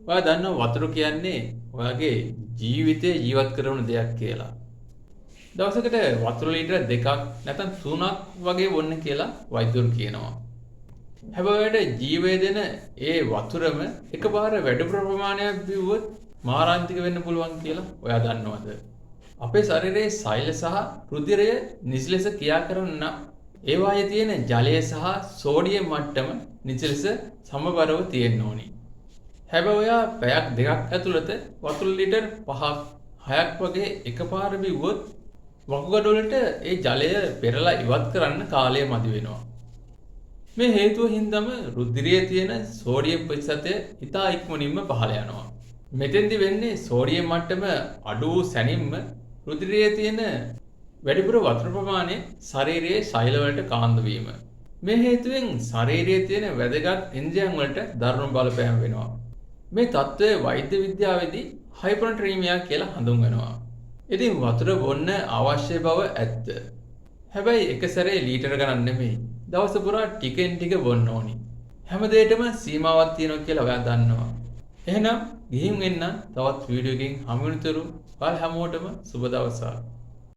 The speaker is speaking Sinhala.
ඔයා දන්නවා වතුර කියන්නේ ඔයාගේ ජීවිතේ ජීවත් කරන දෙයක් කියලා. දවසකට වතුර ලීටර 2ක් නැත්නම් 3ක් වගේ බොන්න කියලා වෛද්‍යවරු කියනවා. හැබැයි ජීවය දෙන ඒ වතුරම එකපාර වැඩි ප්‍රමාණයක් බිව්වොත් මාරාන්තික වෙන්න පුළුවන් කියලා ඔයා දන්නවද? අපේ ශරීරයේ සෛල සහ රුධිරය නිසි ලෙස ක්‍රියා කරන ඒවායේ තියෙන ජලය සහ සෝඩියම් මට්ටම නිසි ලෙස සමබරව තියෙන්න ඕනි. හැබැයි ඔයා පැයක් දෙකක් ඇතුළත වතුර ලීටර් 5ක් 6ක් වගේ එකපාර බිව්වොත් වකුගඩු වලට ඒ ජලය පෙරලා ඉවත් කරන්න කාලය මදි වෙනවා. මේ හේතුව හින්දාම රුධිරයේ තියෙන සෝඩියම් ප්‍රතිශතය ඉතා ඉක්මනින්ම පහළ යනවා. මෙතෙන්දි වෙන්නේ සෝඩියම් මට්ටම අඩු වූ සැනින්ම රුධිරයේ තියෙන වැඩිපුර වතුර ප්‍රමාණය ශරීරයේ සෛල වලට කාන්ද වීම. මේ හේතුවෙන් ශරීරයේ තියෙන වැදගත් එන්ජයිම් වලට දරුණු බලපෑම් වෙනවා. මේ තත්ත්වය වෛද්‍ය විද්‍යාවේදී හයිපර්නට්‍රීමියා කියලා හඳුන්වනවා. ඉතින් වතුර බොන්න අවශ්‍ය බව ඇත්ත. හැබැයි එක සැරේ ලීටර ගණන් නෙමෙයි. දවස පුරා ටිකෙන් ටික බොන්න ඕනි. හැම දෙයකටම සීමාවක් තියෙනවා කියලා ඔයා දන්නවා. එහෙනම් ගිහින් එන්න තවත් වීඩියෝ එකකින් හමු වෙනතුරු ඔයාලා හැමෝටම සුබ දවසක්.